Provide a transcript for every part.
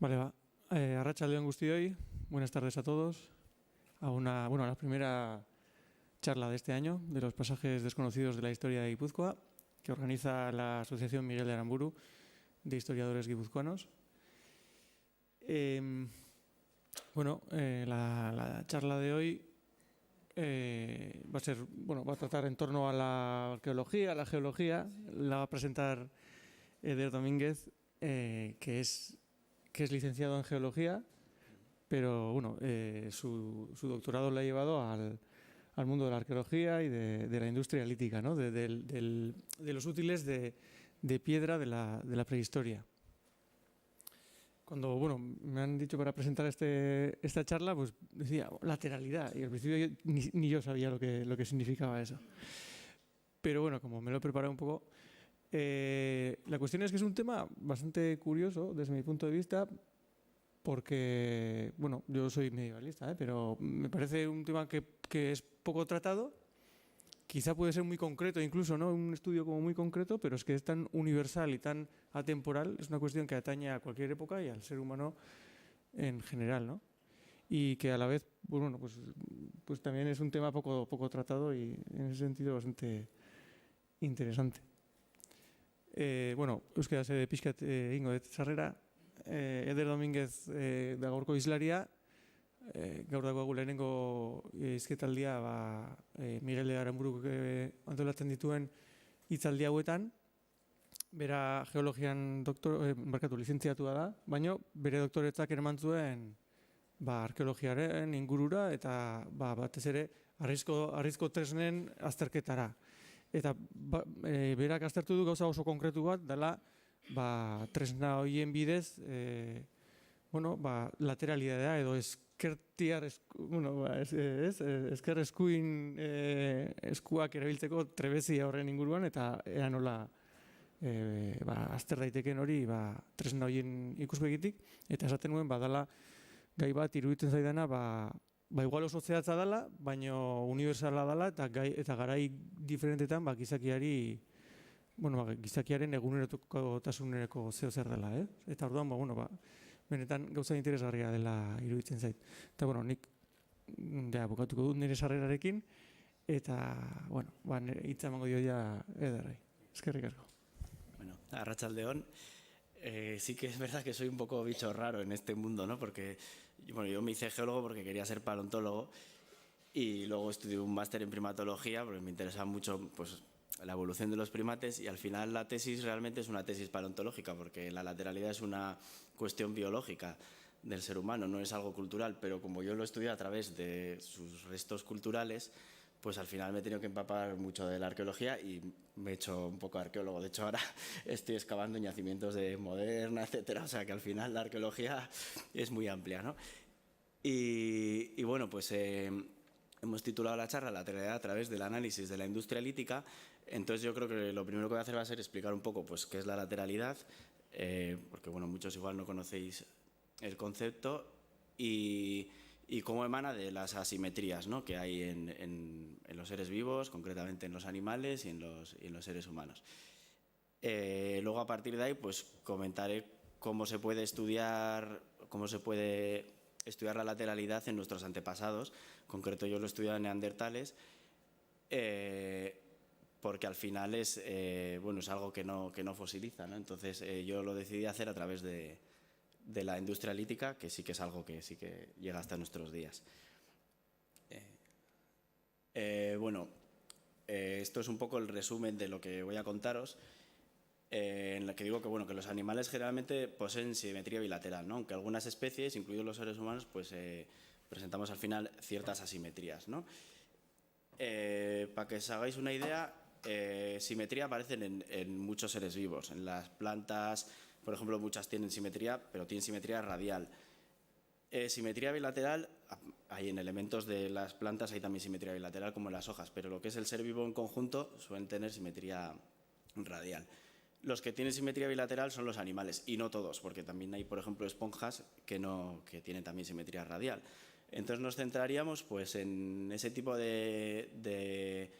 Vale, va. Arratsalde on guztioi, buenas tardes a todos. A la primera charla de este año de los pasajes desconocidos de la historia de Guipúzcoa, que organiza la Asociación Miguel de Aramburu de Historiadores Guipuzcoanos. La charla de hoy va a tratar en torno a la arqueología, a la geología. La va a presentar Eder Domínguez, que es licenciado en geología, pero su doctorado lo ha llevado al mundo de la arqueología y de la industria lítica, ¿no? de los útiles de piedra de la prehistoria. Cuando me han dicho para presentar esta charla, pues decía lateralidad, y al principio ni yo sabía lo que significaba eso. Pero bueno, como me lo he preparado un poco, la cuestión es que es un tema bastante curioso desde mi punto de vista, porque, yo soy medievalista, pero me parece un tema que es poco tratado. Quizá puede ser muy concreto, incluso, ¿no? Un estudio como muy concreto, pero es que es tan universal y tan atemporal, es una cuestión que atañe a cualquier época y al ser humano en general, ¿no? Y que a la vez, pues también es un tema poco tratado y en ese sentido bastante interesante. Euskaraz pixkat egingo dut sarrera. Eder Domínguez da gaurko hizlaria. Gaur dago lehenengo hizketaldia Miguel de Aramburuk antolatzen dituen hitzaldi hauetan. Bera geologian lizentziatua da, baina bere doktoretzak eman zuen arkeologiaren ingurura eta batez ere harrizko tresnen azterketara. Eta berak aztertu du gauza oso konkretu bat, dela tresna horien bidez lateralidadea edo esker eskuin eskuak erabiltzeko trebezia horren inguruan, eta ea nola azter daiteken hori tresna horien ikuspegitik. Eta esaten nuen dela gai bat iruditzen zaidana igual oso zehatza dela, baina universala dela, eta garai diferentetan gizakiaren egunerokotasunerako zeo zer dela, Eta orduan, benetan gauza interesgarria dela iruditzen zait. Eta, nik bukatuko dut nire sarrerarekin, eta, hitza emango dio Ederrei. Eskerrik asko. Bueno, arratsaldeon. Sí que es verdad que soy un poco bicho raro en este mundo, ¿no? Porque yo me hice geólogo porque quería ser paleontólogo y luego estudié un máster en primatología porque me interesaba mucho la evolución de los primates, y al final la tesis realmente es una tesis paleontológica porque la lateralidad es una cuestión biológica del ser humano, no es algo cultural, pero como yo lo estudié a través de sus restos culturales, pues al final me he tenido que empapar mucho de la arqueología y me he hecho un poco arqueólogo. De hecho, ahora estoy excavando en yacimientos de Moderna, etcétera. O sea que al final la arqueología es muy amplia, ¿no? Y hemos titulado la charla Lateralidad a través del análisis de la industria lítica. Entonces yo creo que lo primero que voy a hacer va a ser explicar un poco qué es la lateralidad, porque muchos igual no conocéis el concepto, y cómo emana de las asimetrías, ¿no?, que hay en los seres vivos, concretamente en los animales y en los seres humanos. Luego, a partir de ahí, comentaré cómo se puede estudiar la lateralidad en nuestros antepasados. En concreto, yo lo he estudiado en neandertales, porque al final es algo que no fosiliza, ¿no? Entonces, yo lo decidí hacer a través de la industria lítica, que sí que es algo que sí que llega hasta nuestros días. Esto es un poco el resumen de lo que voy a contaros, en la que digo que los animales generalmente poseen simetría bilateral, ¿no? Aunque algunas especies, incluidos los seres humanos, presentamos al final ciertas asimetrías, ¿no? Para que os hagáis una idea, simetría aparece en muchos seres vivos. En las plantas, por ejemplo, muchas tienen simetría, pero tienen simetría radial. Simetría bilateral, hay en elementos de las plantas, hay también simetría bilateral, como en las hojas, pero lo que es el ser vivo en conjunto suelen tener simetría radial. Los que tienen simetría bilateral son los animales, y no todos, porque también hay, por ejemplo, esponjas que tienen también simetría radial. Entonces nos centraríamos en ese tipo de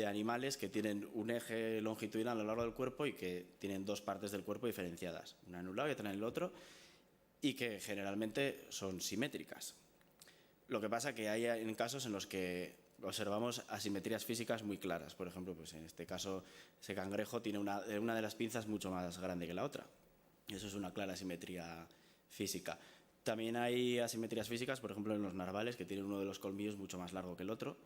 animales que tienen un eje longitudinal a lo largo del cuerpo y que tienen dos partes del cuerpo diferenciadas, una en un lado y otra en el otro. y que generalmente son simétricas. Lo que pasa que hay en casos en los que observamos asimetrías físicas muy claras. Por ejemplo, pues en este caso, ese cangrejo tiene una de las pinzas mucho más grande que la otra. Eso es una clara asimetría física. También hay asimetrías físicas, por ejemplo, en los narvales, que tienen uno de los colmillos mucho más largo que el otro.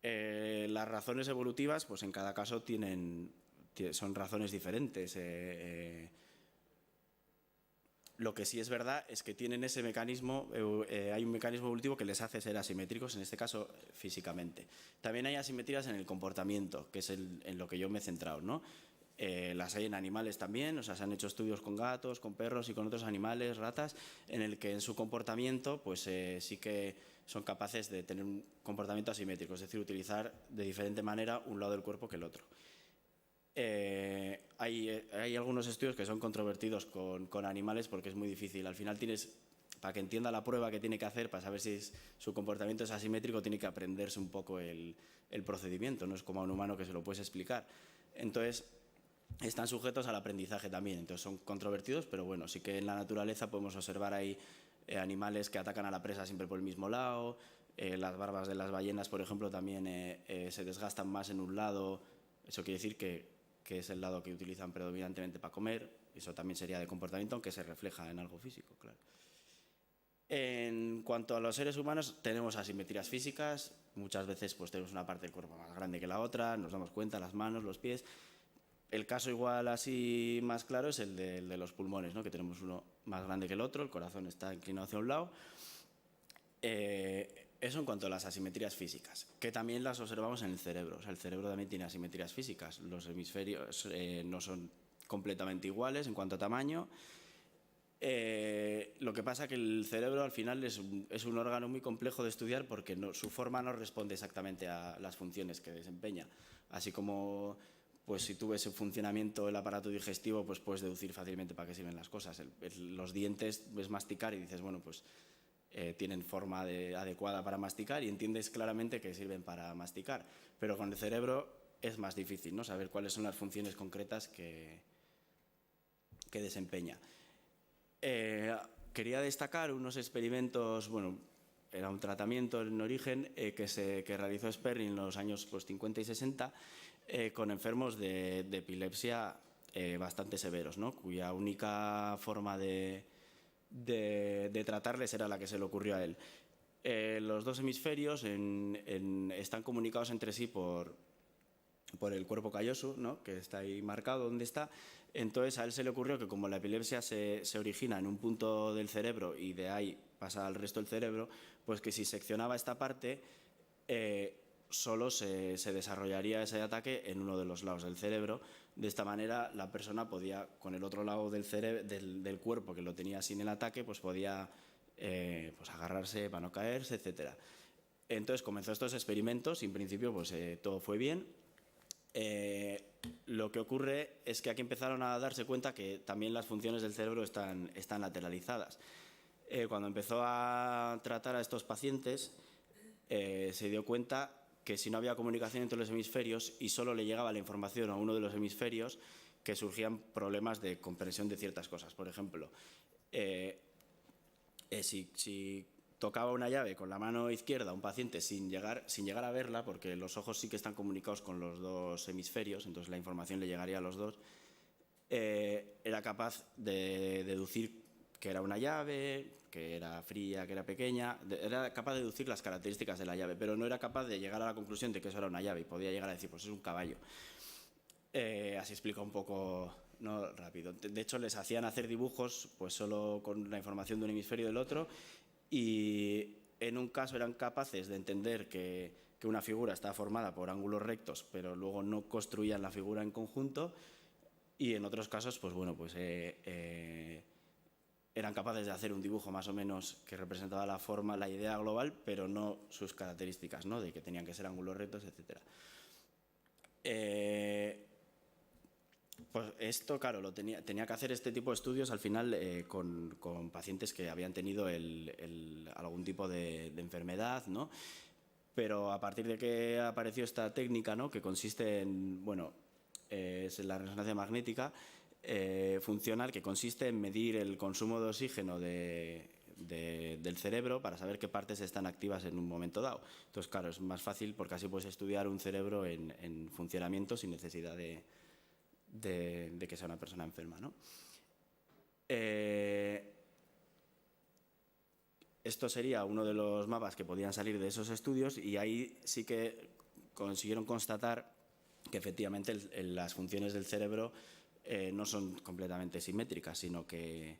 Las razones evolutivas, pues en cada caso son razones diferentes. Lo que sí es verdad es que tienen ese mecanismo, hay un mecanismo evolutivo que les hace ser asimétricos, en este caso físicamente. También hay asimetrías en el comportamiento, que es en lo que yo me he centrado, ¿no? Las hay en animales también, o sea, se han hecho estudios con gatos, con perros y con otros animales, ratas, en el que en su comportamiento pues sí que son capaces de tener un comportamiento asimétrico, es decir, utilizar de diferente manera un lado del cuerpo que el otro. Hay algunos estudios que son controvertidos con animales porque es muy difícil. Al final para que entienda la prueba que tiene que hacer, para saber si su comportamiento es asimétrico, tiene que aprenderse un poco el procedimiento, no es como a un humano que se lo puedes explicar. Entonces, están sujetos al aprendizaje también, entonces son controvertidos, pero bueno, sí que en la naturaleza podemos observar ahí animales que atacan a la presa siempre por el mismo lado, las barbas de las ballenas, por ejemplo, también se desgastan más en un lado, eso quiere decir que es el lado que utilizan predominantemente para comer, eso también sería de comportamiento, aunque se refleja en algo físico, claro. En cuanto a los seres humanos, tenemos asimetrías físicas, muchas veces pues tenemos una parte del cuerpo más grande que la otra, nos damos cuenta, las manos, los pies. El caso igual así más claro es el de los pulmones, ¿no? Que tenemos uno más grande que el otro, el corazón está inclinado hacia un lado. Eso en cuanto a las asimetrías físicas, que también las observamos en el cerebro. O sea, el cerebro también tiene asimetrías físicas. Los hemisferios no son completamente iguales en cuanto a tamaño. Lo que pasa es que el cerebro al final es un órgano muy complejo de estudiar porque su forma no responde exactamente a las funciones que desempeña. Así como pues si tú ves el funcionamiento del aparato digestivo, pues puedes deducir fácilmente para qué sirven las cosas. Los dientes, ves masticar y dices, bueno, pues tienen forma adecuada para masticar y entiendes claramente que sirven para masticar. Pero con el cerebro es más difícil, ¿no? Saber cuáles son las funciones concretas que desempeña. Quería destacar unos experimentos, bueno, era un tratamiento en origen que realizó Sperry en los años 50 y 60 con enfermos de epilepsia bastante severos, ¿no? Cuya única forma de tratarles era la que se le ocurrió a él. Los dos hemisferios están comunicados entre sí por el cuerpo calloso, ¿no? Que está ahí marcado donde está. Entonces a él se le ocurrió que como la epilepsia se origina en un punto del cerebro y de ahí pasa al resto del cerebro, pues que si seccionaba esta parte solo se desarrollaría ese ataque en uno de los lados del cerebro. De esta manera la persona podía, con el otro lado del cuerpo que lo tenía sin el ataque, pues podía pues agarrarse para no caerse, etc. Entonces comenzó estos experimentos y en principio pues todo fue bien. Lo que ocurre es que aquí empezaron a darse cuenta que también las funciones del cerebro están lateralizadas. Cuando empezó a tratar a estos pacientes, se dio cuenta que si no había comunicación entre los hemisferios y solo le llegaba la información a uno de los hemisferios, que surgían problemas de comprensión de ciertas cosas. Por ejemplo, si tocaba una llave con la mano izquierda a un paciente sin llegar a verla, porque los ojos sí que están comunicados con los dos hemisferios, entonces la información le llegaría a los dos, era capaz de deducir que era una llave, que era fría, que era pequeña, era capaz de deducir las características de la llave, pero no era capaz de llegar a la conclusión de que eso era una llave y podía llegar a decir, pues es un caballo. Así explica un poco, ¿no? Rápido. De hecho, les hacían hacer dibujos pues solo con la información de un hemisferio y del otro, y en un caso eran capaces de entender que una figura estaba formada por ángulos rectos, pero luego no construían la figura en conjunto, y en otros casos pues bueno, pues eran capaces de hacer un dibujo más o menos que representaba la forma, la idea global, pero no sus características, ¿no? De que tenían que ser ángulos rectos, etc. Pues esto, claro, tenía que hacer este tipo de estudios al final con pacientes que habían tenido algún tipo de enfermedad, ¿no? Pero a partir de que apareció esta técnica, ¿no? Que consiste en, bueno, es la resonancia magnética, funcional que consiste en medir el consumo de oxígeno del cerebro para saber qué partes están activas en un momento dado. Entonces, claro, es más fácil porque así puedes estudiar un cerebro en funcionamiento sin necesidad de que sea una persona enferma, ¿no? Esto sería uno de los mapas que podían salir de esos estudios, y ahí sí que consiguieron constatar que efectivamente las funciones del cerebro no son completamente simétricas, sino que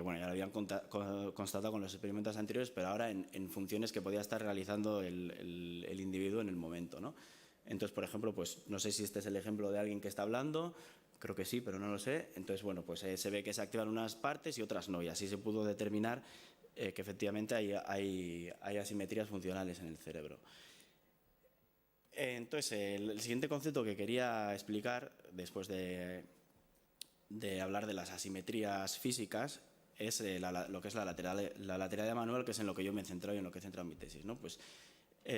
bueno, ya lo habían constatado con los experimentos anteriores, pero ahora en funciones que podía estar realizando el individuo en el momento, ¿no? Entonces, por ejemplo, pues no sé si este es el ejemplo de alguien que está hablando, creo que sí, pero no lo sé. Entonces, bueno, pues se ve que se activan unas partes y otras no, y así se pudo determinar que efectivamente hay asimetrías funcionales en el cerebro. Entonces, el siguiente concepto que quería explicar, después de hablar de las asimetrías físicas, es lo que es la lateralidad manual, que es en lo que yo me he centrado y en lo que he centrado mi tesis, ¿no? Pues,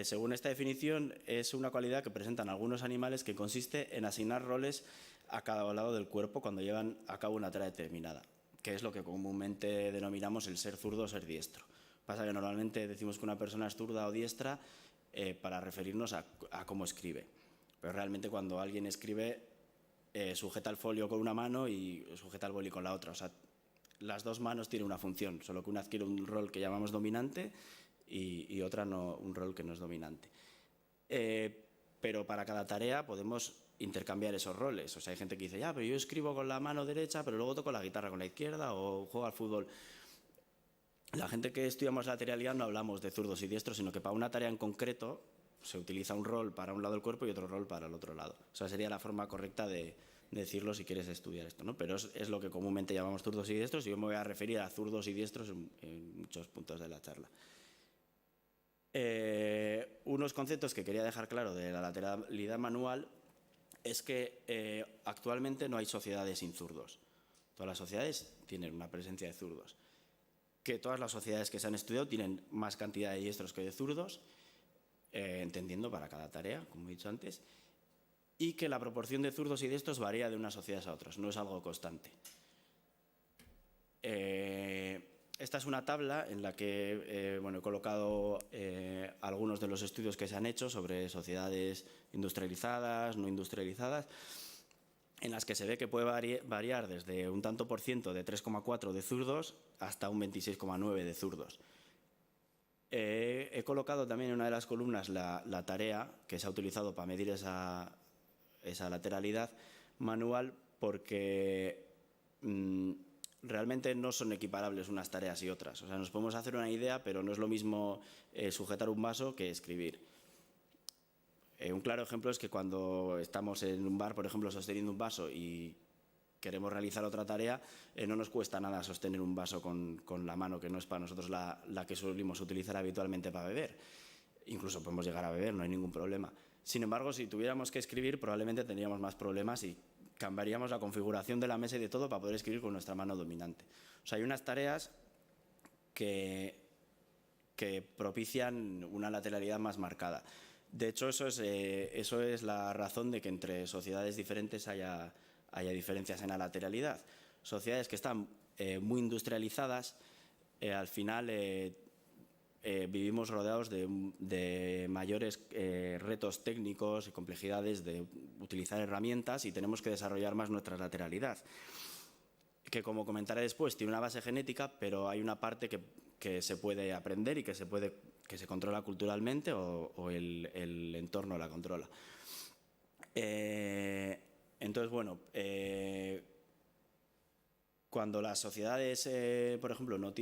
según esta definición, es una cualidad que presentan algunos animales que consiste en asignar roles a cada lado del cuerpo cuando llevan a cabo una tarea determinada, que es lo que comúnmente denominamos el ser zurdo o ser diestro. Pasa que normalmente decimos que una persona es zurda o diestra para referirnos a cómo escribe, pero realmente cuando alguien escribe sujeta el folio con una mano y sujeta el boli con la otra. O sea, las dos manos tienen una función, solo que una adquiere un rol que llamamos dominante y otra no, un rol que no es dominante. Pero para cada tarea podemos intercambiar esos roles. O sea, hay gente que dice, ya, pero yo escribo con la mano derecha, pero luego toco la guitarra con la izquierda o juego al fútbol. La gente que estudiamos lateralidad no hablamos de zurdos y diestros, sino que para una tarea en concreto se utiliza un rol para un lado del cuerpo y otro rol para el otro lado. O sea, sería la forma correcta de decirlo si quieres estudiar esto, ¿no? Pero es lo que comúnmente llamamos zurdos y diestros, y yo me voy a referir a zurdos y diestros en muchos puntos de la charla. Unos conceptos que quería dejar claro de la lateralidad manual es que actualmente no hay sociedades sin zurdos. Todas las sociedades tienen una presencia de zurdos. Que todas las sociedades que se han estudiado tienen más cantidad de diestros que de zurdos, entendiendo para cada tarea, como he dicho antes, y que la proporción de zurdos y diestros varía de unas sociedades a otras, no es algo constante. Esta es una tabla en la que bueno, he colocado algunos de los estudios que se han hecho sobre sociedades industrializadas, no industrializadas, en las que se ve que puede variar desde un tanto por ciento de 3,4 de zurdos hasta un 26,9 de zurdos. He colocado también en una de las columnas la tarea que se ha utilizado para medir esa lateralidad manual, porque realmente no son equiparables unas tareas y otras. O sea, nos podemos hacer una idea, pero no es lo mismo sujetar un vaso que escribir. Un claro ejemplo es que cuando estamos en un bar, por ejemplo, sosteniendo un vaso y queremos realizar otra tarea, no nos cuesta nada sostener un vaso con la mano, que no es para nosotros la que solimos utilizar habitualmente para beber. Incluso podemos llegar a beber, no hay ningún problema. Sin embargo, si tuviéramos que escribir, probablemente tendríamos más problemas y cambiaríamos la configuración de la mesa y de todo para poder escribir con nuestra mano dominante. O sea, hay unas tareas que propician una lateralidad más marcada. De hecho, eso es la razón de que entre sociedades diferentes haya diferencias en la lateralidad. Sociedades que están muy industrializadas, al final vivimos rodeados de mayores retos técnicos y complejidades de utilizar herramientas, y tenemos que desarrollar más nuestra lateralidad, que, como comentaré después, tiene una base genética, pero hay una parte que se puede aprender y que se controla culturalmente o el entorno la controla. Entonces, bueno, cuando las sociedades, por ejemplo, no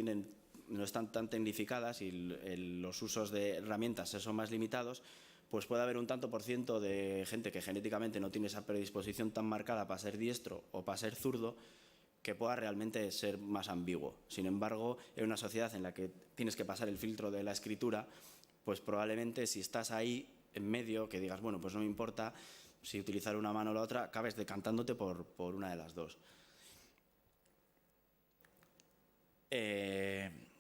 están tan tecnificadas y los usos de herramientas son más limitados, pues puede haber un tanto por ciento de gente que genéticamente no tiene esa predisposición tan marcada para ser diestro o para ser zurdo, que pueda realmente ser más ambiguo. Sin embargo, en una sociedad en la que tienes que pasar el filtro de la escritura, pues probablemente si estás ahí en medio, que digas, bueno, pues no me importa si utilizar una mano o la otra, acabes decantándote por una de las dos.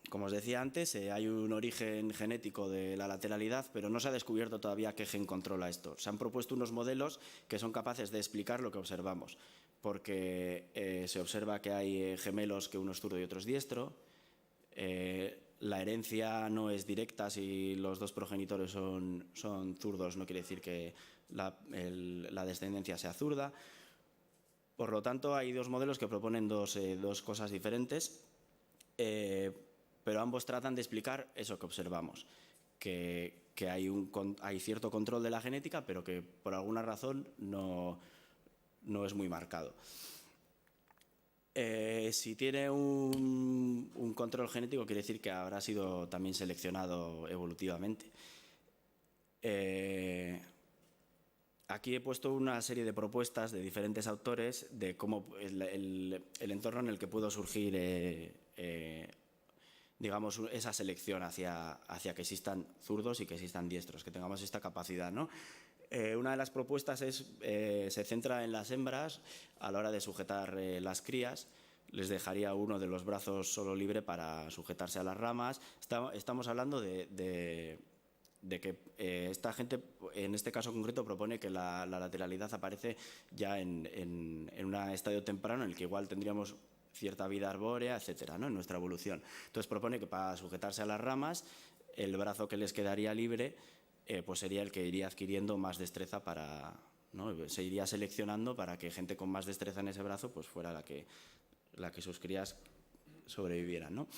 Como os decía antes, hay un origen genético de la lateralidad, pero no se ha descubierto todavía qué gen controla esto. Se han propuesto unos modelos que son capaces de explicar lo que observamos, porque se observa que hay gemelos que uno es zurdo y otro es diestro. La herencia no es directa. Si los dos progenitores son zurdos, no quiere decir que la descendencia sea zurda. Por lo tanto, hay dos modelos que proponen dos cosas diferentes, pero ambos tratan de explicar eso que observamos, que hay cierto control de la genética, pero que por alguna razón no es muy marcado. Si tiene un control genético, quiere decir que habrá sido también seleccionado evolutivamente. Aquí he puesto una serie de propuestas de diferentes autores de cómo el entorno en el que pudo surgir digamos, esa selección hacia que existan zurdos y que existan diestros, que tengamos esta capacidad, ¿no? Una de las propuestas se centra en las hembras a la hora de sujetar las crías. Les dejaría uno de los brazos solo libre para sujetarse a las ramas. Estamos hablando de que esta gente, en este caso concreto, propone que la lateralidad aparece ya en un estadio temprano en el que igual tendríamos cierta vida arbórea, etcétera, ¿no? En nuestra evolución. Entonces propone que para sujetarse a las ramas, el brazo que les quedaría libre pues sería el que iría adquiriendo más destreza ¿no? Se iría seleccionando para que gente con más destreza en ese brazo pues fuera la que sus crías sobrevivieran, ¿no?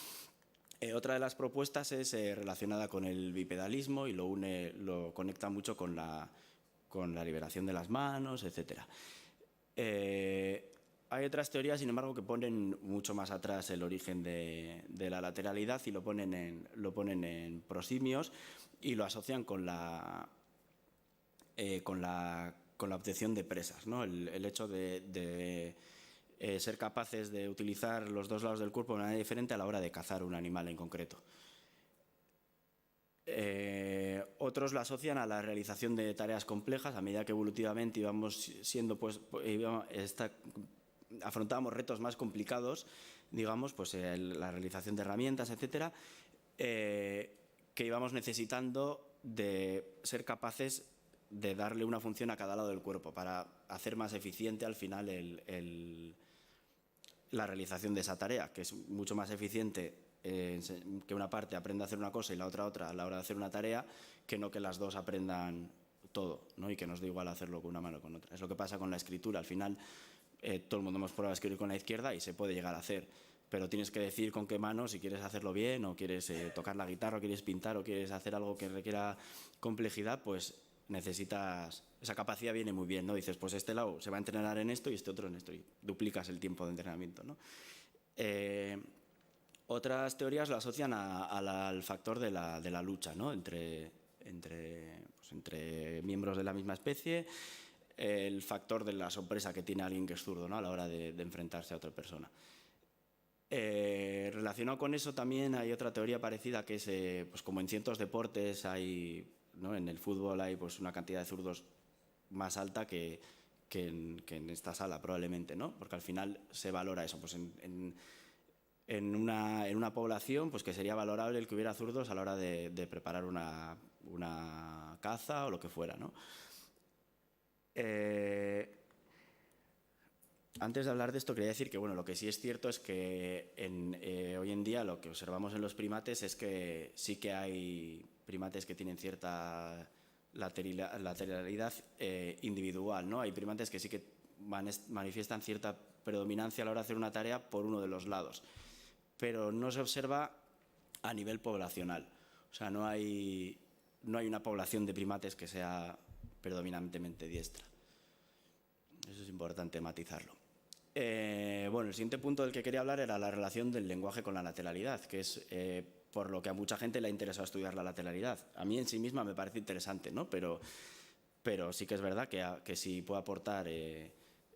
Otra de las propuestas es relacionada con el bipedalismo y lo conecta mucho con la liberación de las manos, etcétera. Hay otras teorías, sin embargo, que ponen mucho más atrás el origen de la lateralidad y lo ponen en prosimios y lo asocian con la obtención de presas, ¿no? El hecho de ser capaces de utilizar los dos lados del cuerpo de manera diferente a la hora de cazar un animal en concreto. Otros lo asocian a la realización de tareas complejas. A medida que evolutivamente íbamos afrontábamos retos más complicados, digamos, pues la realización de herramientas, etcétera, que íbamos necesitando de ser capaces de darle una función a cada lado del cuerpo para hacer más eficiente al final la realización de esa tarea, que es mucho más eficiente que una parte aprenda a hacer una cosa y la otra a la hora de hacer una tarea, que no que las dos aprendan todo, ¿no? Y que nos dé igual hacerlo con una mano o con otra. Es lo que pasa con la escritura. Al final todo el mundo hemos probado a escribir con la izquierda y se puede llegar a hacer, pero tienes que decir con qué mano, si quieres hacerlo bien o quieres tocar la guitarra o quieres pintar o quieres hacer algo que requiera complejidad, pues necesitas, esa capacidad viene muy bien, ¿no? Dices, pues este lado se va a entrenar en esto y este otro en esto, y duplicas el tiempo de entrenamiento, ¿no? Otras teorías lo asocian al factor de la lucha, ¿no? Entre miembros de la misma especie, el factor de la sorpresa que tiene alguien que es zurdo, ¿no? A la hora de enfrentarse a otra persona. Relacionado con eso también hay otra teoría parecida, que es pues como en ciertos deportes hay, ¿no? En el fútbol hay pues una cantidad de zurdos más alta que en esta sala probablemente, ¿no? Porque al final se valora eso, pues en una población pues que sería valorable el que hubiera zurdos a la hora de preparar una caza o lo que fuera, ¿no? Antes de hablar de esto, quería decir que bueno, lo que sí es cierto es que hoy en día lo que observamos en los primates es que sí que hay primates que tienen cierta lateralidad individual, ¿no? Hay primates que sí que manifiestan cierta predominancia a la hora de hacer una tarea por uno de los lados, pero no se observa a nivel poblacional. O sea, no hay una población de primates que sea predominantemente diestra. Eso es importante matizarlo. Bueno, el siguiente punto del que quería hablar era la relación del lenguaje con la lateralidad, que es por lo que a mucha gente le ha interesado estudiar la lateralidad. A mí en sí misma me parece interesante, ¿no? Pero sí que es verdad que si puedo aportar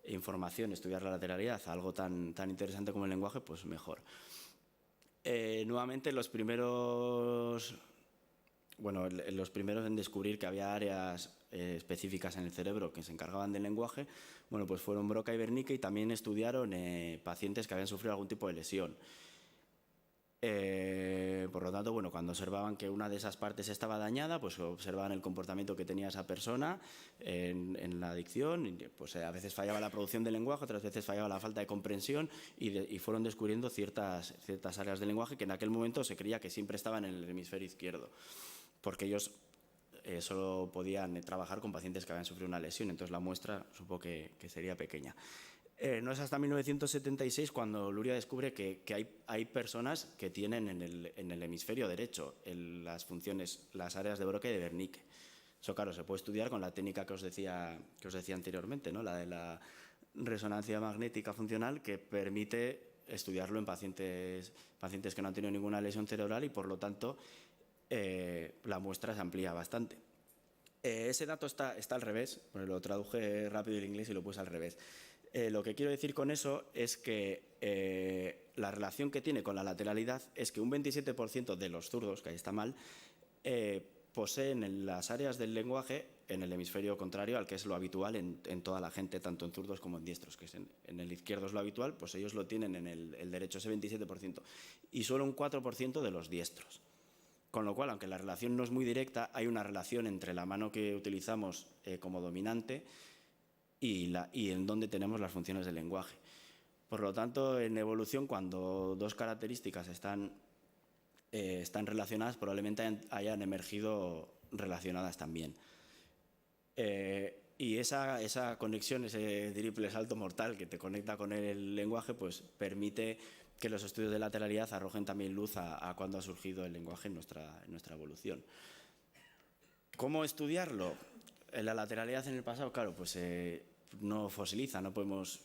información, estudiar la lateralidad, algo tan interesante como el lenguaje, pues mejor. Nuevamente, los primeros en descubrir que había áreas específicas en el cerebro que se encargaban del lenguaje, bueno, pues fueron Broca y Wernicke, y también estudiaron pacientes que habían sufrido algún tipo de lesión. Por lo tanto, bueno, cuando observaban que una de esas partes estaba dañada, pues observaban el comportamiento que tenía esa persona en la dicción. Y, pues a veces fallaba la producción del lenguaje, otras veces fallaba la falta de comprensión y fueron descubriendo ciertas áreas del lenguaje que en aquel momento se creía que siempre estaban en el hemisferio izquierdo, porque ellos solo podían trabajar con pacientes que habían sufrido una lesión, entonces la muestra supongo que sería pequeña. No es hasta 1976 cuando Luria descubre que hay personas que tienen en el hemisferio derecho las áreas de Broca y de Wernicke. Eso, claro, se puede estudiar con la técnica que os decía anteriormente, ¿no? La de la resonancia magnética funcional, que permite estudiarlo en pacientes que no han tenido ninguna lesión cerebral y, por lo tanto, la muestra se amplía bastante. Ese dato está al revés, pues lo traduje rápido del inglés y lo puse al revés. Lo que quiero decir con eso es que la relación que tiene con la lateralidad es que un 27% de los zurdos, que ahí está mal, poseen las áreas del lenguaje en el hemisferio contrario al que es lo habitual en toda la gente, tanto en zurdos como en diestros, que es en el izquierdo es lo habitual, pues ellos lo tienen en el derecho, ese 27%, y solo un 4% de los diestros. Con lo cual, aunque la relación no es muy directa, hay una relación entre la mano que utilizamos como dominante y en donde tenemos las funciones del lenguaje. Por lo tanto, en evolución, cuando dos características están relacionadas, probablemente hayan emergido relacionadas también. Y esa conexión, ese triple salto mortal que te conecta con el lenguaje, pues permite que los estudios de lateralidad arrojen también luz a cuándo ha surgido el lenguaje en nuestra evolución. ¿Cómo estudiarlo? La lateralidad en el pasado, claro, pues no fosiliza, no podemos.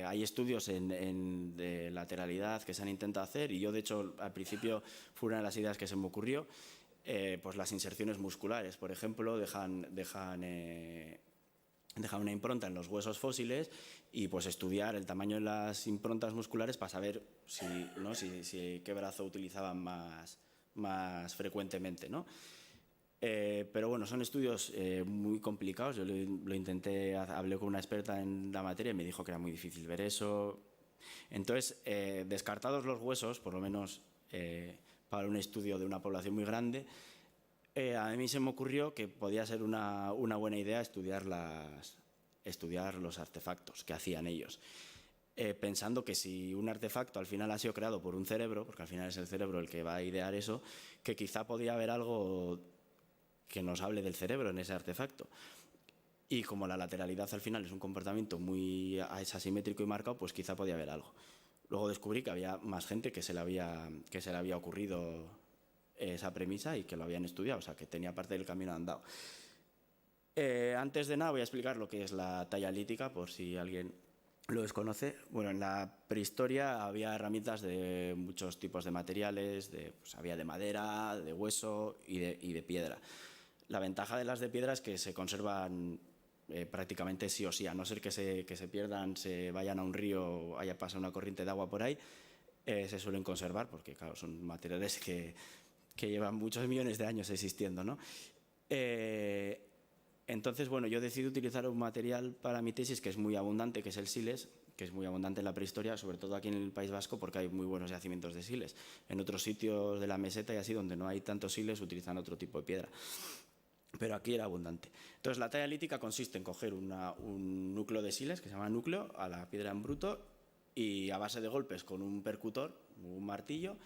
Hay estudios de lateralidad que se han intentado hacer y yo, de hecho, al principio fue una de las ideas que se me ocurrió. Pues las inserciones musculares, por ejemplo, dejan una impronta en los huesos fósiles y pues estudiar el tamaño de las improntas musculares para saber qué brazo utilizaban más frecuentemente, ¿no? Pero bueno, son estudios muy complicados. Yo lo intenté, hablé con una experta en la materia y me dijo que era muy difícil ver eso. Entonces, descartados los huesos, por lo menos para un estudio de una población muy grande, a mí se me ocurrió que podía ser una buena idea estudiar los artefactos que hacían ellos. Pensando que si un artefacto al final ha sido creado por un cerebro, porque al final es el cerebro el que va a idear eso, que quizá podía haber algo que nos hable del cerebro en ese artefacto. Y como la lateralidad al final es un comportamiento muy asimétrico y marcado, pues quizá podía haber algo. Luego descubrí que había más gente que se le había ocurrido esa premisa y que lo habían estudiado, o sea, que tenía parte del camino andado. Antes de nada voy a explicar lo que es la talla lítica, por si alguien lo desconoce. Bueno, en la prehistoria había herramientas de muchos tipos de materiales, pues había de madera, de hueso y de piedra. La ventaja de las de piedra es que se conservan prácticamente sí o sí, a no ser que se pierdan, se vayan a un río o haya pasado una corriente de agua por ahí, se suelen conservar porque, claro, son materiales que llevan muchos millones de años existiendo, ¿no? Entonces, bueno, yo decidí utilizar un material para mi tesis que es muy abundante, que es el sílex, que es muy abundante en la prehistoria, sobre todo aquí en el País Vasco, porque hay muy buenos yacimientos de sílex. En otros sitios de la meseta y así, donde no hay tantos sílex, utilizan otro tipo de piedra. Pero aquí era abundante. Entonces, la talla lítica consiste en coger un núcleo de sílex, que se llama núcleo, a la piedra en bruto, y a base de golpes con un percutor, un martillo,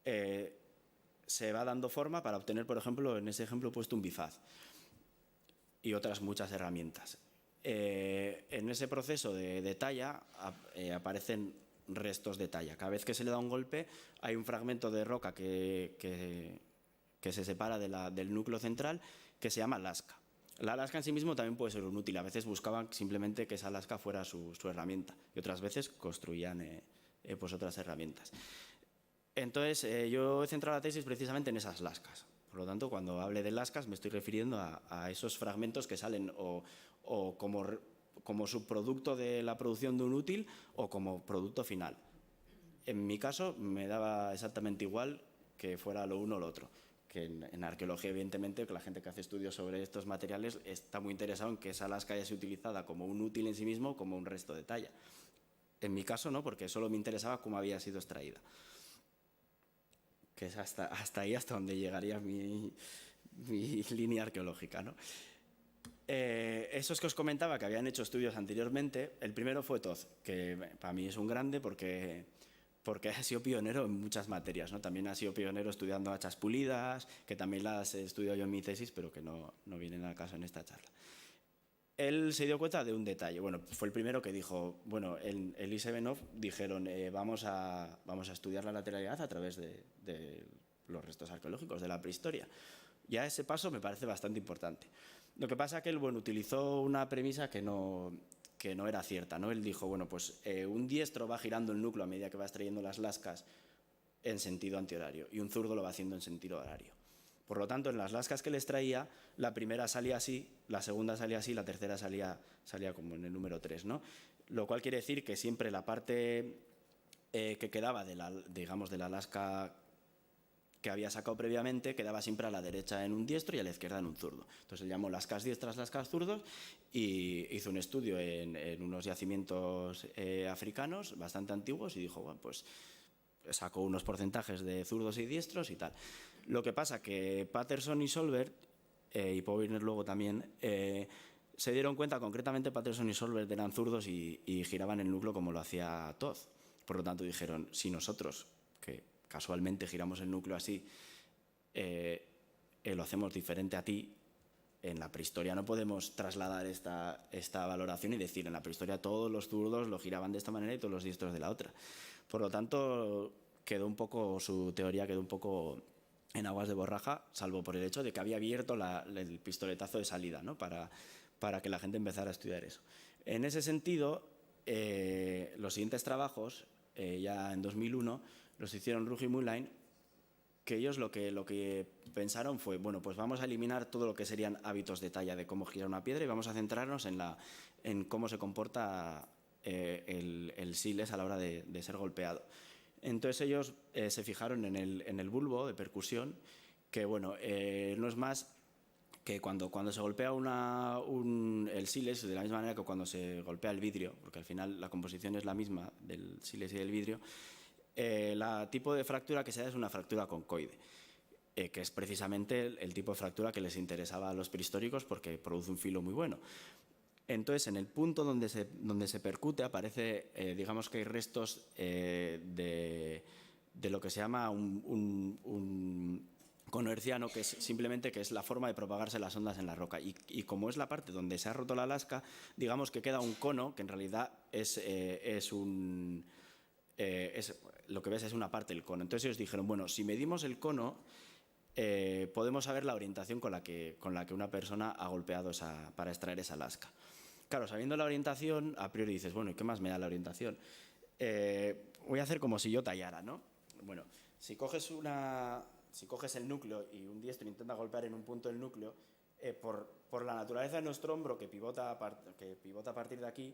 se va dando forma para obtener, por ejemplo, en ese ejemplo he puesto un bifaz y otras muchas herramientas. En ese proceso de talla aparecen restos de talla. Cada vez que se le da un golpe hay un fragmento de roca que se separa del núcleo central, que se llama lasca. La lasca en sí mismo también puede ser un útil. A veces buscaban simplemente que esa lasca fuera su herramienta y otras veces construían pues otras herramientas. Entonces, yo he centrado la tesis precisamente en esas lascas. Por lo tanto, cuando hable de lascas me estoy refiriendo a esos fragmentos que salen o como subproducto de la producción de un útil o como producto final. En mi caso me daba exactamente igual que fuera lo uno o lo otro. Que en arqueología, evidentemente, que la gente que hace estudios sobre estos materiales está muy interesado en que esa lasca haya sido utilizada como un útil en sí mismo o como un resto de talla. En mi caso no, porque solo me interesaba cómo había sido extraída. que es hasta ahí, hasta donde llegaría mi línea arqueológica, ¿no? Esos que os comentaba que habían hecho estudios anteriormente, el primero fue Toz, que para mí es un grande porque ha sido pionero en muchas materias, ¿no? También ha sido pionero estudiando hachas pulidas, que también las he estudiado yo en mi tesis, pero que no vienen al caso en esta charla. Él se dio cuenta de un detalle. Bueno, fue el primero que dijo, bueno, en el ISEBENOV dijeron, vamos a estudiar la lateralidad a través de los restos arqueológicos, de la prehistoria. Ya ese paso me parece bastante importante. Lo que pasa es que él, bueno, utilizó una premisa que no era cierta, ¿no? Él dijo, bueno, pues un diestro va girando el núcleo a medida que va extrayendo las lascas en sentido antihorario y un zurdo lo va haciendo en sentido horario. Por lo tanto, en las lascas que les traía, la primera salía así, la segunda salía así, la tercera salía como en el número 3, ¿no? Lo cual quiere decir que siempre la parte que quedaba de la lasca que había sacado previamente quedaba siempre a la derecha en un diestro y a la izquierda en un zurdo. Entonces él llamó lascas diestras, lascas zurdos y hizo un estudio en unos yacimientos africanos bastante antiguos y dijo, bueno, pues sacó unos porcentajes de zurdos y diestros y tal. Lo que pasa que Patterson y Solbert, y Powiner luego también, se dieron cuenta, concretamente Patterson y Solbert eran zurdos y giraban el núcleo como lo hacía Toth. Por lo tanto dijeron, si nosotros, que casualmente giramos el núcleo así, lo hacemos diferente a ti, en la prehistoria no podemos trasladar esta valoración y decir, en la prehistoria todos los zurdos lo giraban de esta manera y todos los diestros de la otra. Por lo tanto, su teoría quedó un poco en aguas de borraja, salvo por el hecho de que había abierto el pistoletazo de salida, ¿no? para que la gente empezara a estudiar eso. En ese sentido, los siguientes trabajos, ya en 2001, los hicieron Rugg y Moonline, que ellos lo que pensaron fue, bueno, pues vamos a eliminar todo lo que serían hábitos de talla de cómo girar una piedra y vamos a centrarnos en cómo se comporta el siles a la hora de ser golpeado. Entonces ellos se fijaron en el bulbo de percusión, que bueno, no es más que cuando se golpea el siles, de la misma manera que cuando se golpea el vidrio, porque al final la composición es la misma del siles y del vidrio, el tipo de fractura que se da es una fractura concoide, que es precisamente el tipo de fractura que les interesaba a los prehistóricos porque produce un filo muy bueno. Entonces, en el punto donde se percute aparece, digamos que hay restos de lo que se llama un cono herciano, que es simplemente la forma de propagarse las ondas en la roca. Y como es la parte donde se ha roto la lasca, digamos que queda un cono que en realidad lo que ves es una parte del cono. Entonces ellos dijeron, bueno, si medimos el cono, podemos saber la orientación con la que una persona ha golpeado para extraer esa lasca. Claro, sabiendo la orientación, a priori dices, bueno, ¿y qué más me da la orientación? Voy a hacer como si yo tallara, ¿no? Bueno, si coges el núcleo y un diestro intenta golpear en un punto del núcleo, por la naturaleza de nuestro hombro que pivota a partir de aquí,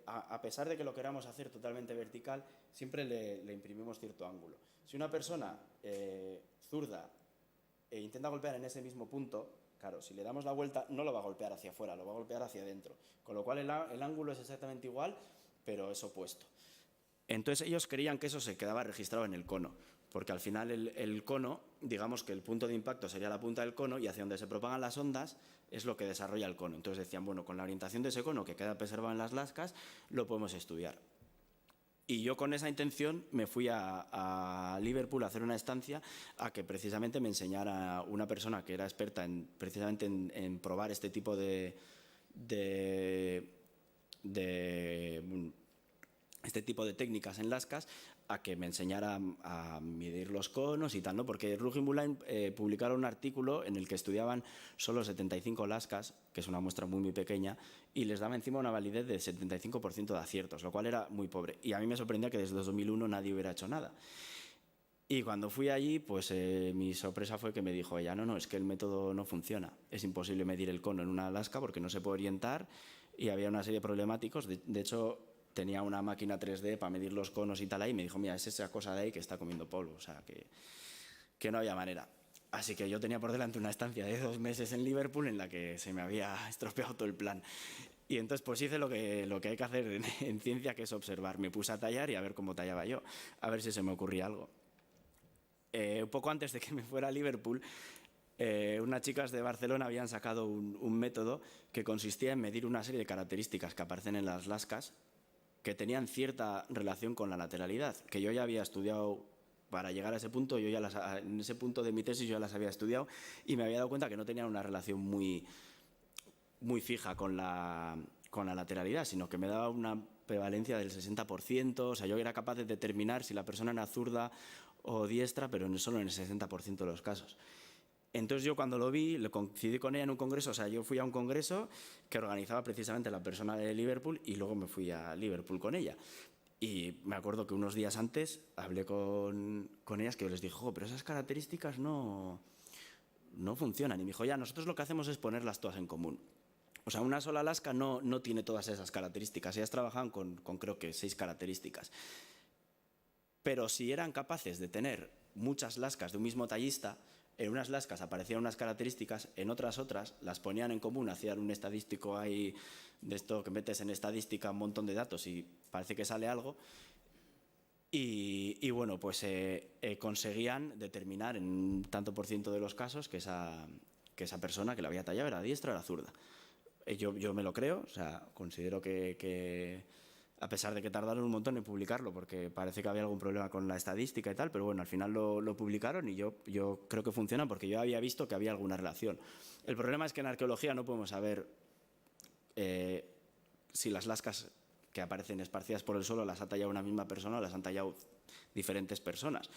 a pesar de que lo queramos hacer totalmente vertical, siempre le imprimimos cierto ángulo. Si una persona zurda intenta golpear en ese mismo punto, claro, si le damos la vuelta no lo va a golpear hacia afuera, lo va a golpear hacia adentro, con lo cual el ángulo es exactamente igual, pero es opuesto. Entonces ellos creían que eso se quedaba registrado en el cono, porque al final el cono, digamos que el punto de impacto sería la punta del cono y hacia donde se propagan las ondas es lo que desarrolla el cono. Entonces decían, bueno, con la orientación de ese cono que queda preservado en las lascas, lo podemos estudiar. Y yo con esa intención me fui a Liverpool a hacer una estancia a que precisamente me enseñara una persona que era experta precisamente en probar este tipo de técnicas en lascas, a que me enseñara a medir los conos y tal, ¿no? Porque Rugg y Moonline publicaron un artículo en el que estudiaban solo 75 lascas, que es una muestra muy, muy pequeña, y les daba encima una validez de 75% de aciertos, lo cual era muy pobre. Y a mí me sorprendía que desde 2001 nadie hubiera hecho nada. Y cuando fui allí, pues mi sorpresa fue que me dijo ella, no, es que el método no funciona. Es imposible medir el cono en una lasca porque no se puede orientar y había una serie de problemáticos. De hecho, tenía una máquina 3D para medir los conos y tal ahí, y me dijo, mira, es esa cosa de ahí que está comiendo polvo, o sea, que no había manera. Así que yo tenía por delante una estancia de 2 meses en Liverpool en la que se me había estropeado todo el plan. Y entonces pues hice lo que hay que hacer en ciencia, que es observar. Me puse a tallar y a ver cómo tallaba yo, a ver si se me ocurría algo. Un poco antes de que me fuera a Liverpool, unas chicas de Barcelona habían sacado un método que consistía en medir una serie de características que aparecen en las lascas que tenían cierta relación con la lateralidad, que yo ya había estudiado para llegar a ese punto. En ese punto de mi tesis yo ya las había estudiado y me había dado cuenta que no tenían una relación muy fija con la lateralidad, sino que me daba una prevalencia del 60%, o sea, yo era capaz de determinar si la persona era zurda o diestra, pero solo en el 60% de los casos. Entonces yo cuando lo vi, le coincidí con ella en un congreso, o sea, yo fui a un congreso que organizaba precisamente la persona de Liverpool y luego me fui a Liverpool con ella. Y me acuerdo que unos días antes hablé con ellas, que yo les dije, pero esas características no funcionan. Y me dijo, ya, nosotros lo que hacemos es ponerlas todas en común. O sea, una sola lasca no tiene todas esas características. Ellas trabajan con creo que 6 características. Pero si eran capaces de tener muchas lascas de un mismo tallista, en unas lascas aparecían unas características, en otras las ponían en común, hacían un estadístico ahí de esto que metes en estadística un montón de datos y parece que sale algo. Y bueno, pues conseguían determinar en un tanto por ciento de los casos que esa persona que la había tallado era diestra o era zurda. Yo me lo creo, o sea, considero que a pesar de que tardaron un montón en publicarlo porque parece que había algún problema con la estadística y tal, pero bueno, al final lo publicaron y yo creo que funciona porque yo había visto que había alguna relación. El problema es que en arqueología no podemos saber si las lascas que aparecen esparcidas por el suelo las ha tallado una misma persona o las han tallado diferentes personas.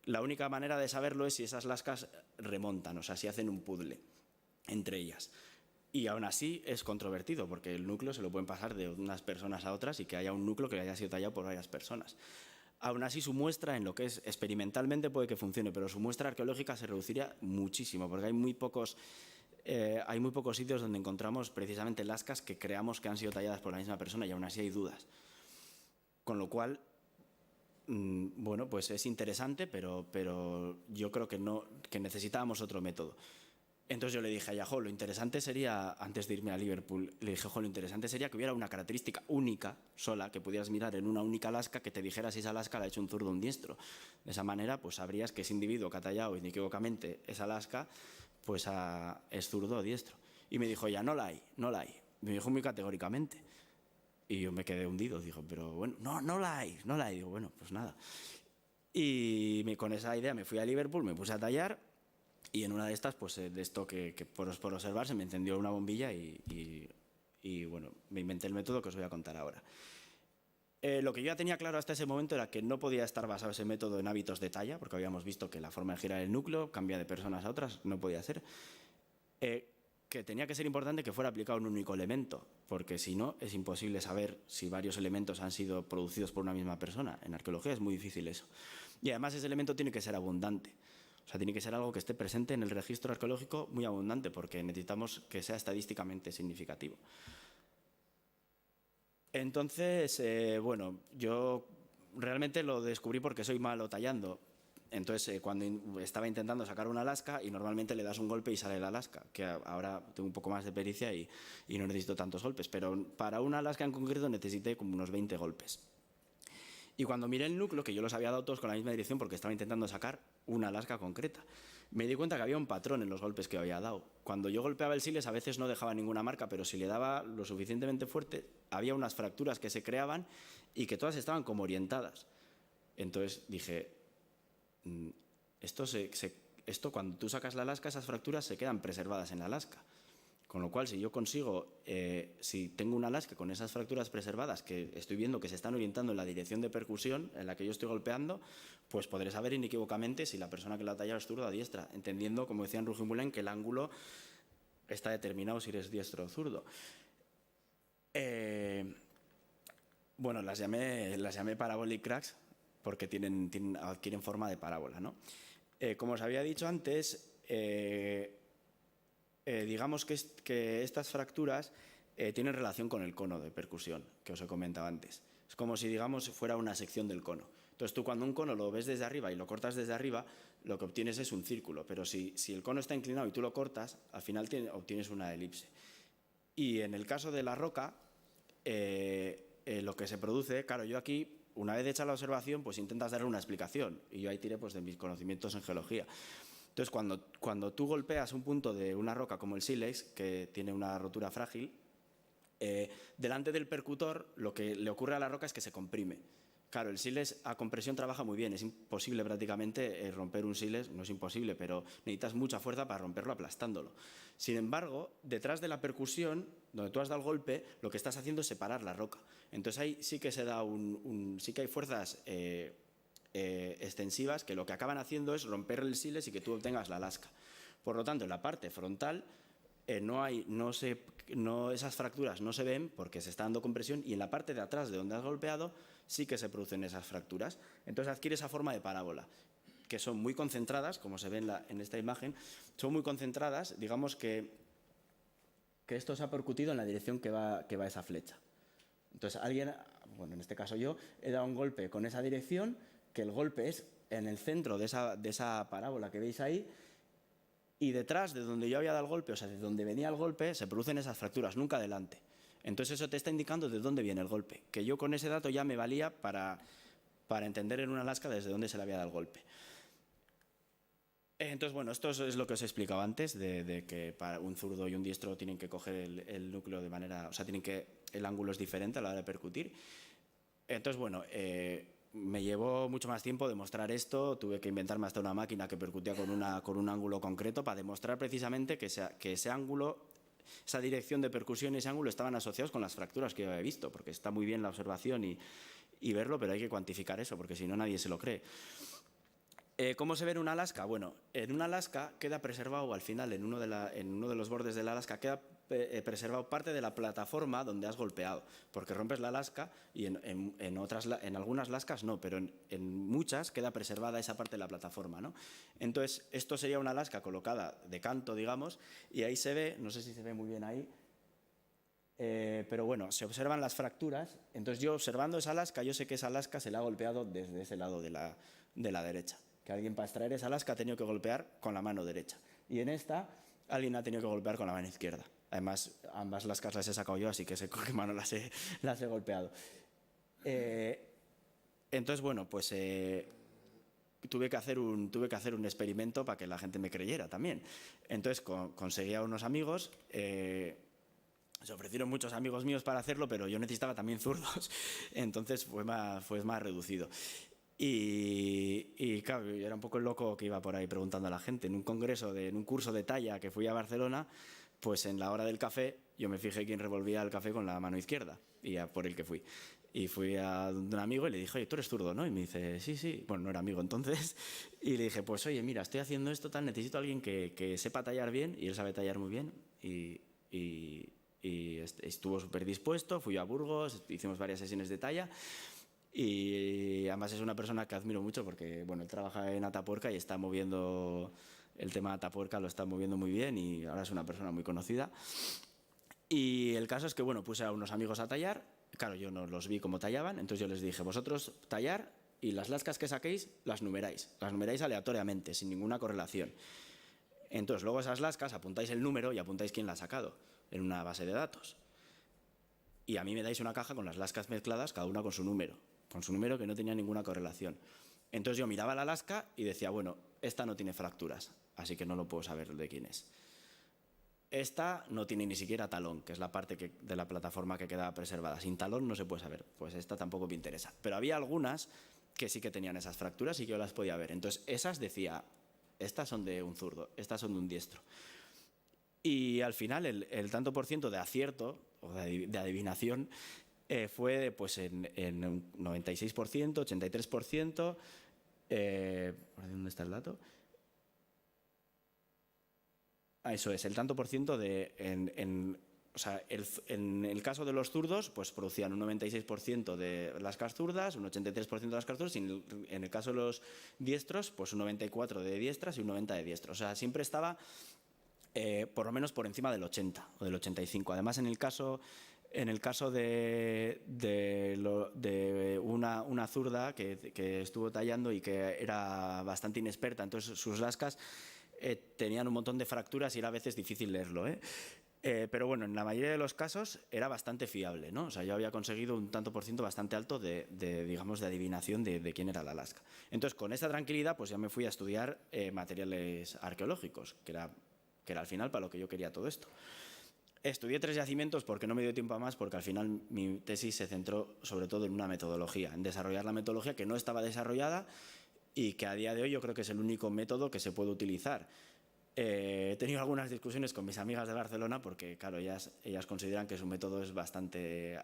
La única manera de saberlo es si esas lascas remontan, o sea, si hacen un puzzle entre ellas. Y aún así es controvertido, porque el núcleo se lo pueden pasar de unas personas a otras y que haya un núcleo que haya sido tallado por varias personas. Aún así su muestra, en lo que es experimentalmente, puede que funcione, pero su muestra arqueológica se reduciría muchísimo, porque hay muy pocos sitios donde encontramos precisamente lascas que creamos que han sido talladas por la misma persona y aún así hay dudas. Con lo cual, bueno, pues es interesante, pero yo creo que necesitábamos otro método. Entonces yo le dije a ella, lo interesante sería, antes de irme a Liverpool, le dije, lo interesante sería que hubiera una característica única, sola, que pudieras mirar en una única lasca que te dijera si esa lasca la ha hecho un zurdo o un diestro. De esa manera, pues sabrías que ese individuo que ha tallado inequívocamente esa lasca, pues es zurdo o diestro. Y me dijo, ya, no la hay. Me dijo muy categóricamente. Y yo me quedé hundido, dijo, pero bueno, no la hay. Digo, bueno, pues nada. Y con esa idea me fui a Liverpool, me puse a tallar. Y en una de estas, pues de esto que por observar, se me encendió una bombilla y bueno, me inventé el método que os voy a contar ahora. Lo que yo ya tenía claro hasta ese momento era que no podía estar basado ese método en hábitos de talla, porque habíamos visto que la forma de girar el núcleo cambia de personas a otras, no podía ser. Que tenía que ser importante que fuera aplicado un único elemento, porque si no, es imposible saber si varios elementos han sido producidos por una misma persona. En arqueología es muy difícil eso. Y además ese elemento tiene que ser abundante. O sea, tiene que ser algo que esté presente en el registro arqueológico muy abundante, porque necesitamos que sea estadísticamente significativo. Entonces, bueno, yo realmente lo descubrí porque soy malo tallando. Entonces, cuando estaba intentando sacar una lasca y normalmente le das un golpe y sale la lasca, que ahora tengo un poco más de pericia y no necesito tantos golpes, pero para una lasca en concreto necesité como unos 20 golpes. Y cuando miré el núcleo, que yo los había dado todos con la misma dirección porque estaba intentando sacar una lasca concreta, me di cuenta que había un patrón en los golpes que había dado. Cuando yo golpeaba el siles a veces no dejaba ninguna marca, pero si le daba lo suficientemente fuerte, había unas fracturas que se creaban y que todas estaban como orientadas. Entonces dije, esto cuando tú sacas la lasca, esas fracturas se quedan preservadas en la lasca. Con lo cual, si yo consigo, si tengo una lasca con esas fracturas preservadas que estoy viendo que se están orientando en la dirección de percusión en la que yo estoy golpeando, pues podré saber inequívocamente si la persona que la ha tallado es zurda o diestra, entendiendo, como decía en Rujimulén, que el ángulo está determinado si eres diestro o zurdo. Bueno, las llamé parabolic cracks porque adquieren forma de parábola, ¿no? Como os había dicho antes, digamos que estas fracturas tienen relación con el cono de percusión que os he comentado antes. Es como si, digamos, fuera una sección del cono. Entonces tú cuando un cono lo ves desde arriba y lo cortas desde arriba, lo que obtienes es un círculo, pero si el cono está inclinado y tú lo cortas, al final obtienes una elipse. Y en el caso de la roca, lo que se produce, claro, yo aquí una vez hecha la observación, pues intentas darle una explicación. Y yo ahí tiré pues de mis conocimientos en geología. Entonces, cuando tú golpeas un punto de una roca como el sílex, que tiene una rotura frágil, delante del percutor lo que le ocurre a la roca es que se comprime. Claro, el sílex a compresión trabaja muy bien, es imposible prácticamente romper un sílex, no es imposible, pero necesitas mucha fuerza para romperlo aplastándolo. Sin embargo, detrás de la percusión, donde tú has dado el golpe, lo que estás haciendo es separar la roca. Entonces ahí sí que se da sí que hay fuerzas extensivas que lo que acaban haciendo es romper el sílex y que tú obtengas la lasca. Por lo tanto, en la parte frontal esas fracturas no se ven porque se está dando compresión, y en la parte de atrás de donde has golpeado sí que se producen esas fracturas. Entonces adquiere esa forma de parábola, que son muy concentradas, como se ve en esta imagen, son muy concentradas, digamos que esto se ha percutido en la dirección que va esa flecha. Entonces alguien, bueno, en este caso yo, he dado un golpe con esa dirección, que el golpe es en el centro de esa parábola que veis ahí, y detrás de donde yo había dado el golpe, o sea, de donde venía el golpe, se producen esas fracturas, nunca delante. Entonces eso te está indicando de dónde viene el golpe, que yo con ese dato ya me valía para entender en una lasca desde dónde se le había dado el golpe. Entonces, bueno, esto es lo que os he explicado antes, de que para un zurdo y un diestro tienen que coger el núcleo de manera, o sea, el ángulo es diferente a la hora de percutir. Entonces, bueno, me llevó mucho más tiempo demostrar esto, tuve que inventarme hasta una máquina que percutía con un ángulo concreto para demostrar precisamente que ese ángulo, esa dirección de percusión y ese ángulo estaban asociados con las fracturas que yo había visto, porque está muy bien la observación y verlo, pero hay que cuantificar eso, porque si no nadie se lo cree. ¿Cómo se ve en una lasca? Bueno, en una lasca queda preservado al final, en uno de los bordes de la lasca, queda preservado parte de la plataforma donde has golpeado, porque rompes la lasca y en algunas lascas no, pero en muchas queda preservada esa parte de la plataforma, ¿no? Entonces, esto sería una lasca colocada de canto, digamos, y ahí se ve, no sé si se ve muy bien ahí, pero bueno, se observan las fracturas. Entonces yo, observando esa lasca, yo sé que esa lasca se la ha golpeado desde ese lado de la derecha, que alguien para extraer esa lasca ha tenido que golpear con la mano derecha, y en esta alguien ha tenido que golpear con la mano izquierda. Además, ambas lascas las he sacado yo, así que sé con qué mano las he golpeado. Entonces, bueno, pues tuve que hacer un experimento para que la gente me creyera también. Entonces conseguí a unos amigos, se ofrecieron muchos amigos míos para hacerlo, pero yo necesitaba también zurdos, entonces fue más reducido. Y claro, yo era un poco el loco que iba por ahí preguntando a la gente. En un curso de talla que fui a Barcelona, pues en la hora del café yo me fijé quién revolvía el café con la mano izquierda, y a por el que fui. Y fui a un amigo y le dije, oye, ¿tú eres zurdo, no? Y me dice, sí. Bueno, no era amigo entonces. Y le dije, pues oye, mira, estoy haciendo esto, necesito a alguien que sepa tallar bien, y él sabe tallar muy bien. Y estuvo súper dispuesto, fui a Burgos, hicimos varias sesiones de talla. Y además es una persona que admiro mucho porque, bueno, él trabaja en Atapuerca y está moviendo el tema de Atapuerca, lo está moviendo muy bien, y ahora es una persona muy conocida. Y el caso es que, bueno, puse a unos amigos a tallar. Claro, yo no los vi cómo tallaban, entonces yo les dije, vosotros tallar, y las lascas que saquéis las numeráis aleatoriamente, sin ninguna correlación. Entonces luego esas lascas apuntáis el número y apuntáis quién la ha sacado en una base de datos. Y a mí me dais una caja con las lascas mezcladas, cada una con su número que no tenía ninguna correlación. Entonces yo miraba la lasca y decía, bueno, esta no tiene fracturas, así que no lo puedo saber de quién es. Esta no tiene ni siquiera talón, que es la parte de la plataforma que queda preservada. Sin talón no se puede saber, pues esta tampoco me interesa. Pero había algunas que sí que tenían esas fracturas y que yo las podía ver. Entonces esas decía, estas son de un zurdo, estas son de un diestro. Y al final el tanto por ciento de acierto o de adivinación fue pues en un 96%, 83%. ¿Dónde está el dato? Eso es, el tanto por ciento o sea, en el caso de los zurdos, pues producían un 96% de lascas zurdas, un 83% de lascas zurdas, y en el caso de los diestros, pues un 94% de diestras y un 90% de diestros. O sea, siempre estaba por lo menos por encima del 80 o del 85. Además, en el caso de una zurda que estuvo tallando y que era bastante inexperta, entonces sus lascas tenían un montón de fracturas y era a veces difícil leerlo, Pero bueno, en la mayoría de los casos era bastante fiable, ¿no? O sea, yo había conseguido un tanto por ciento bastante alto digamos, de adivinación de quién era la Lasca. Entonces, con esta tranquilidad, pues ya me fui a estudiar materiales arqueológicos, que era al final para lo que yo quería todo esto. Estudié 3 yacimientos porque no me dio tiempo a más, porque al final mi tesis se centró sobre todo en una metodología, en desarrollar la metodología que no estaba desarrollada y que a día de hoy yo creo que es el único método que se puede utilizar. He tenido algunas discusiones con mis amigas de Barcelona porque, claro, ellas consideran que su método es bastante,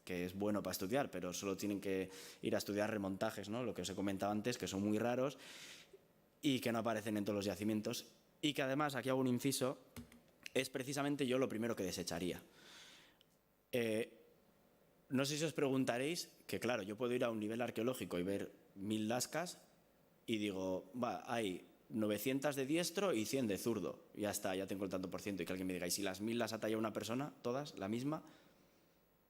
que es bueno para estudiar, pero solo tienen que ir a estudiar remontajes, ¿no? Lo que os he comentado antes, que son muy raros y que no aparecen en todos los yacimientos. Y que además, aquí hago un inciso, es precisamente yo lo primero que desecharía. No sé si os preguntaréis que, claro, yo puedo ir a un nivel arqueológico y ver 1000 lascas y digo, hay 900 de diestro y 100 de zurdo. Ya está, ya tengo el tanto por ciento. Y que alguien me diga, ¿y si las 1000 las ha tallado una persona, todas, la misma?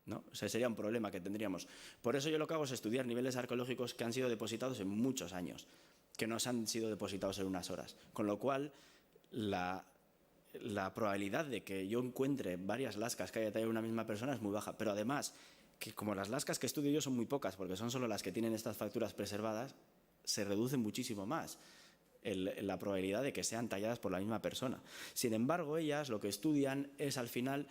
¿No? Ese sería un problema que tendríamos. Por eso yo lo que hago es estudiar niveles arqueológicos que han sido depositados en muchos años, que no se han sido depositados en unas horas. Con lo cual, la probabilidad de que yo encuentre varias lascas que haya tallado una misma persona es muy baja. Pero además, que como las lascas que estudio yo son muy pocas, porque son solo las que tienen estas fracturas preservadas, se reduce muchísimo más la probabilidad de que sean talladas por la misma persona. Sin embargo, ellas lo que estudian es al final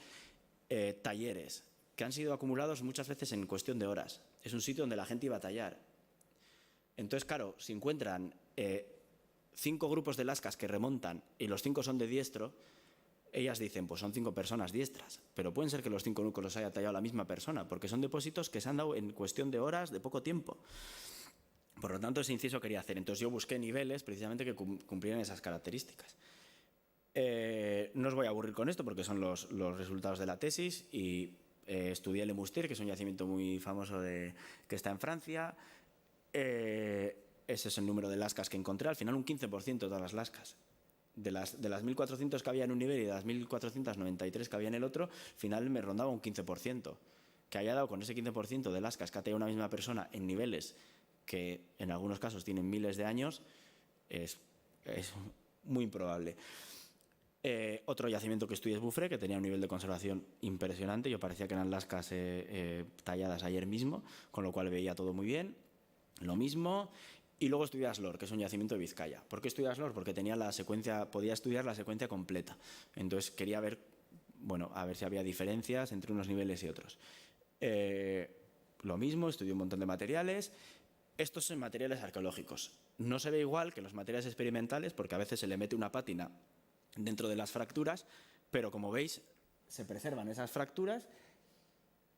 talleres que han sido acumulados muchas veces en cuestión de horas. Es un sitio donde la gente iba a tallar. Entonces, claro, si encuentran 5 grupos de lascas que remontan y los 5 son de diestro, ellas dicen, pues son 5 personas diestras, pero pueden ser que los 5 núcleos los haya tallado la misma persona, porque son depósitos que se han dado en cuestión de horas, de poco tiempo. Por lo tanto, ese inciso quería hacer. Entonces yo busqué niveles precisamente que cumplieran esas características. No os voy a aburrir con esto porque son los resultados de la tesis y estudié Le Moustier, que es un yacimiento muy famoso que está en Francia. Ese es el número de lascas que encontré. Al final un 15% de todas las lascas. De las 1.400 que había en un nivel y de las 1.493 que había en el otro, al final me rondaba un 15%. Que haya dado con ese 15% de lascas que ha tenido una misma persona en niveles que en algunos casos tienen miles de años, es muy improbable. Otro yacimiento que estudié es Boufré, que tenía un nivel de conservación impresionante. Yo parecía que eran lascas talladas ayer mismo, con lo cual veía todo muy bien. Lo mismo. Y luego estudié Aslor, que es un yacimiento de Vizcaya. ¿Por qué estudié Aslor? Porque tenía podía estudiar la secuencia completa. Entonces quería ver, a ver si había diferencias entre unos niveles y otros. Lo mismo, estudié un montón de materiales. Estos son materiales arqueológicos. No se ve igual que los materiales experimentales porque a veces se le mete una pátina dentro de las fracturas, pero como veis se preservan esas fracturas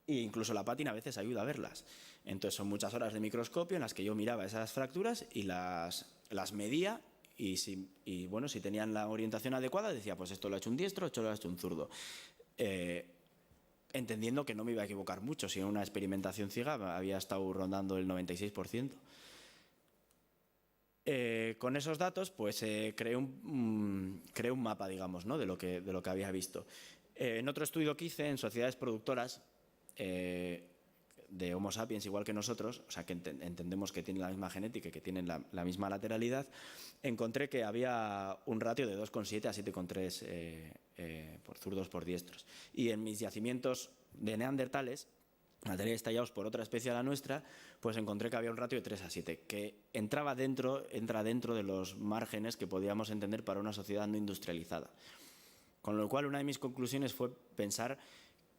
e incluso la pátina a veces ayuda a verlas. Entonces son muchas horas de microscopio en las que yo miraba esas fracturas y las medía y si tenían la orientación adecuada decía, pues esto lo ha hecho un diestro, esto lo ha hecho un zurdo. Entendiendo que no me iba a equivocar mucho, si en una experimentación ciega había estado rondando el 96%. Con esos datos, pues creé un mapa, digamos, ¿no? de lo que había visto. En otro estudio que hice en sociedades productoras de Homo sapiens, igual que nosotros, o sea, que entendemos que tienen la misma genética y que tienen la misma lateralidad, encontré que había un ratio de 2,7 a 7,3 por zurdos por diestros. Y en mis yacimientos de neandertales, materiales tallados por otra especie a la nuestra, pues encontré que había un ratio de 3 a 7, que entra dentro de los márgenes que podíamos entender para una sociedad no industrializada. Con lo cual, una de mis conclusiones fue pensar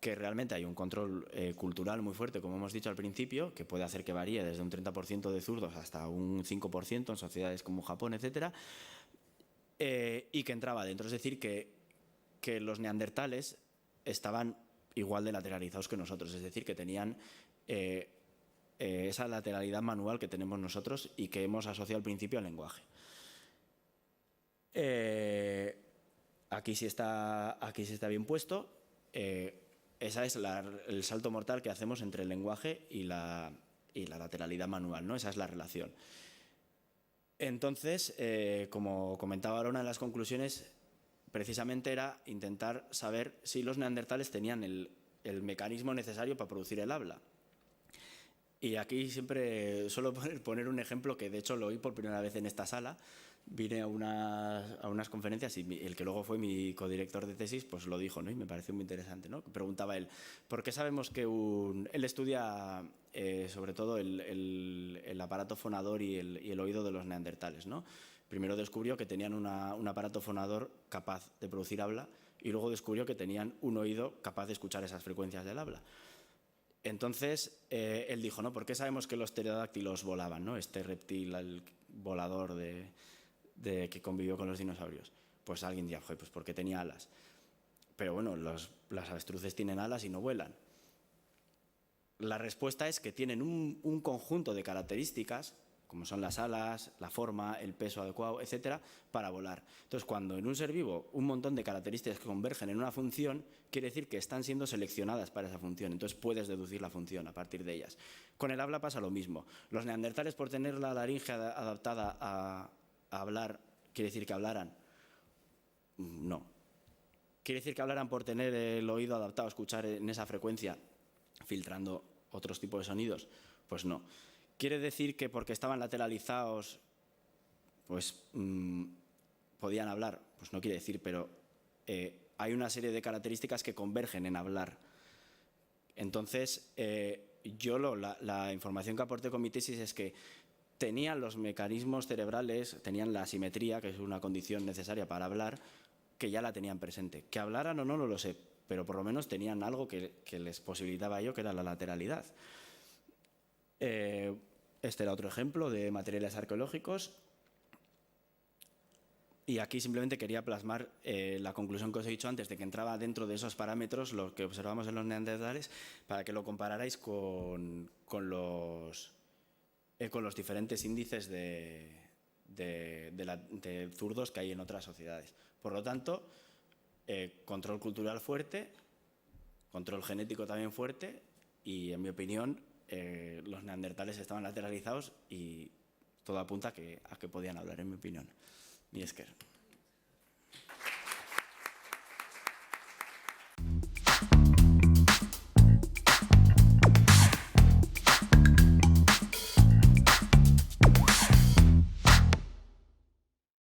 que realmente hay un control cultural muy fuerte, como hemos dicho al principio, que puede hacer que varíe desde un 30% de zurdos hasta un 5% en sociedades como Japón, etcétera, y que entraba dentro. Es decir, que los neandertales estaban igual de lateralizados que nosotros, es decir, que tenían esa lateralidad manual que tenemos nosotros y que hemos asociado al principio al lenguaje. Aquí sí está bien puesto. Ese es el salto mortal que hacemos entre el lenguaje y la lateralidad manual, ¿no? Esa es la relación. Entonces, como comentaba ahora, una de las conclusiones precisamente era intentar saber si los neandertales tenían el mecanismo necesario para producir el habla. Y aquí siempre suelo poner un ejemplo que de hecho lo oí por primera vez en esta sala, vine a unas conferencias y el que luego fue mi codirector de tesis pues lo dijo, ¿no? Y me pareció muy interesante, ¿no? Preguntaba él, ¿por qué sabemos que él estudia sobre todo el aparato fonador y el oído de los neandertales, ¿no? Primero descubrió que tenían un aparato fonador capaz de producir habla y luego descubrió que tenían un oído capaz de escuchar esas frecuencias del habla. Entonces, él dijo, ¿no? ¿Por qué sabemos que los pterodáctilos volaban, ¿no? Este reptil volador que convivió con los dinosaurios. Pues alguien dirá, pues porque tenía alas. Pero bueno, las avestruces tienen alas y no vuelan. La respuesta es que tienen un conjunto de características, como son las alas, la forma, el peso adecuado, etcétera, para volar. Entonces, cuando en un ser vivo un montón de características que convergen en una función, quiere decir que están siendo seleccionadas para esa función. Entonces, puedes deducir la función a partir de ellas. Con el habla pasa lo mismo. Los neandertales, por tener la laringe adaptada a hablar, ¿quiere decir que hablaran? No. ¿Quiere decir que hablaran por tener el oído adaptado a escuchar en esa frecuencia, filtrando otros tipos de sonidos? Pues no. ¿Quiere decir que porque estaban lateralizados, pues podían hablar? Pues no quiere decir, pero hay una serie de características que convergen en hablar. Entonces, la información que aporté con mi tesis es que tenían los mecanismos cerebrales, tenían la asimetría, que es una condición necesaria para hablar, que ya la tenían presente. Que hablaran o no, no lo sé, pero por lo menos tenían algo que les posibilitaba ello, que era la lateralidad. Este era otro ejemplo de materiales arqueológicos. Y aquí simplemente quería plasmar la conclusión que os he dicho antes, de que entraba dentro de esos parámetros lo que observamos en los neandertales, para que lo compararais con los diferentes índices de zurdos que hay en otras sociedades. Por lo tanto, control cultural fuerte, control genético también fuerte y, en mi opinión, los neandertales estaban lateralizados y todo apunta a que podían hablar, en mi opinión. Mi Esker.